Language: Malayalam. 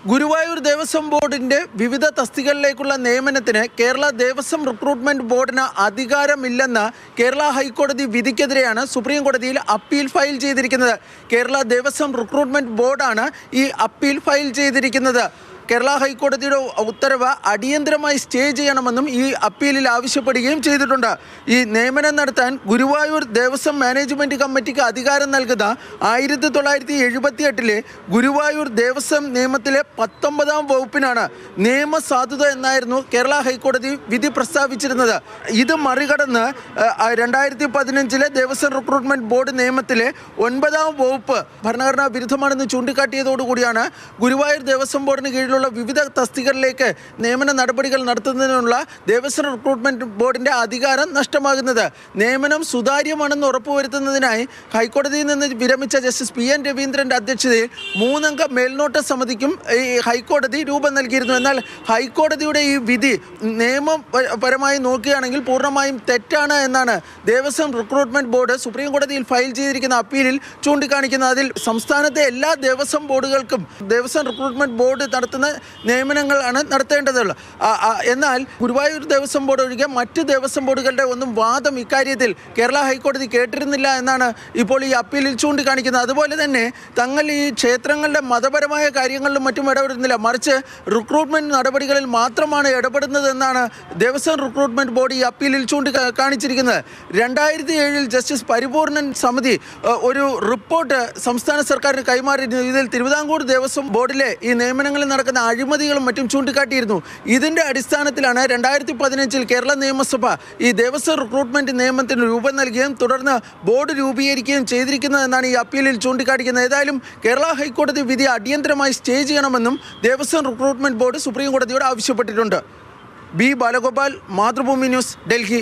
ഗുരുവായൂർ ദേവസ്വം ബോർഡിന്റെ വിവിധ തസ്തികകളിലേക്കുള്ള നിയമനത്തിന് കേരള ദേവസ്വം റിക്രൂട്ട്മെന്റ് ബോർഡിന് അധികാരമില്ലെന്ന കേരള ഹൈക്കോടതി വിധിക്കെതിരെയാണ് സുപ്രീം കോടതിയിൽ അപ്പീൽ ഫയൽ ചെയ്തിരിക്കുന്നത്. കേരള ദേവസ്വം റിക്രൂട്ട്മെന്റ് ബോർഡാണ് ഈ അപ്പീൽ ഫയൽ ചെയ്തിരിക്കുന്നത്. കേരള ഹൈക്കോടതിയുടെ ഉത്തരവ് അടിയന്തരമായി സ്റ്റേ ചെയ്യണമെന്നും ഈ അപ്പീലിൽ ആവശ്യപ്പെടുകയും ചെയ്തിട്ടുണ്ട്. ഈ നിയമനം നടത്താൻ ഗുരുവായൂർ ദേവസ്വം മാനേജ്മെൻറ്റ് കമ്മിറ്റിക്ക് അധികാരം നൽകുന്ന 1978 ഗുരുവായൂർ ദേവസ്വം നിയമത്തിലെ 19-ാം വകുപ്പിനാണ് നിയമസാധുത എന്നായിരുന്നു കേരള ഹൈക്കോടതി വിധി പ്രസ്താവിച്ചിരുന്നത്. ഇത് മറികടന്ന് 2015 ദേവസ്വം റിക്രൂട്ട്മെന്റ് ബോർഡ് നിയമത്തിലെ 9-ാം വകുപ്പ് ഭരണഘടനാ വിരുദ്ധമാണെന്ന് ചൂണ്ടിക്കാട്ടിയതോടുകൂടിയാണ് ഗുരുവായൂർ ദേവസ്വം ബോർഡിന് കീഴിലുള്ള വിവിധ തസ്തികകളിലേക്ക് നിയമന നടപടികൾ നടത്തുന്നതിനുള്ള ദേവസ്വം റിക്രൂട്ട്മെന്റ് ബോർഡിന്റെ അധികാരം നഷ്ടമാകുന്നത്. നിയമനം സുതാര്യമാണെന്ന് ഉറപ്പുവരുത്തുന്നതിനായി ഹൈക്കോടതിയിൽ നിന്ന് വിരമിച്ച ജസ്റ്റിസ് PN രവീന്ദ്രന്റെ അധ്യക്ഷതയിൽ 3-അംഗ മേൽനോട്ട സമിതിക്കും ഈ ഹൈക്കോടതി രൂപം നൽകിയിരുന്നു. എന്നാൽ ഹൈക്കോടതിയുടെ ഈ വിധി നിയമപരമായി നോക്കുകയാണെങ്കിൽ പൂർണ്ണമായും തെറ്റാണ് എന്നാണ് ദേവസ്വം റിക്രൂട്ട്മെന്റ് ബോർഡ് സുപ്രീം കോടതിയിൽ ഫയൽ ചെയ്തിരിക്കുന്ന അപ്പീലിൽ ചൂണ്ടിക്കാണിക്കുന്നത്. അതിൽ സംസ്ഥാനത്തെ എല്ലാ ദേവസ്വം ബോർഡുകൾക്കും ദേവസ്വം റിക്രൂട്ട്മെന്റ് ബോർഡ് നടത്തുന്ന നിയമനങ്ങളാണ് നടത്തേണ്ടതുള്ളത്. എന്നാൽ ഗുരുവായൂർ ദേവസ്വം ബോർഡ് ഒഴികെ മറ്റ് ദേവസ്വം ബോർഡുകളുടെ ഒന്നും വാദം ഇക്കാര്യത്തിൽ കേരള ഹൈക്കോടതി കേട്ടിരുന്നില്ല എന്നാണ് ഇപ്പോൾ ഈ അപ്പീലിൽ ചൂണ്ടിക്കാണിക്കുന്നത്. അതുപോലെ തന്നെ തങ്ങൾ ഈ ക്ഷേത്രങ്ങളുടെ മതപരമായ കാര്യങ്ങളിലും മറ്റും ഇടപെടുന്നില്ല, മറിച്ച് റിക്രൂട്ട്മെന്റ് നടപടികളിൽ മാത്രമാണ് ഇടപെടുന്നത് എന്നാണ് ദേവസ്വം റിക്രൂട്ട്മെന്റ് ബോർഡ് ഈ അപ്പീലിൽ ചൂണ്ടിക്കാണിച്ചിരിക്കുന്നത്. 2007 ജസ്റ്റിസ് പരിപൂർണൻ സമിതി ഒരു റിപ്പോർട്ട് സംസ്ഥാന സർക്കാരിന് കൈമാറിയിരുന്നു. ഇതിൽ തിരുവിതാംകൂർ ദേവസ്വം ബോർഡിലെ ഈ നിയമനങ്ങളിൽ നടക്കുന്ന അഴിമതികളും മറ്റും ചൂണ്ടിക്കാട്ടിയിരുന്നു. ഇതിന്റെ അടിസ്ഥാനത്തിലാണ് 2015 കേരള നിയമസഭ ഈ ദേവസ്വം റിക്രൂട്ട്മെന്റ് നിയമത്തിന് രൂപം നൽകുകയും തുടർന്ന് ബോർഡ് രൂപീകരിക്കുകയും ചെയ്തിരിക്കുന്നതെന്നാണ് ഈ അപ്പീലിൽ ചൂണ്ടിക്കാണിക്കുന്നത്. ഏതായാലും കേരള ഹൈക്കോടതി വിധി അടിയന്തരമായി സ്റ്റേ ചെയ്യണമെന്നും ദേവസ്വം റിക്രൂട്ട്മെന്റ് ബോർഡ് സുപ്രീം കോടതിയോട് ആവശ്യപ്പെട്ടിട്ടുണ്ട്. B Balagopal, Mathrubhumi news, Delhi.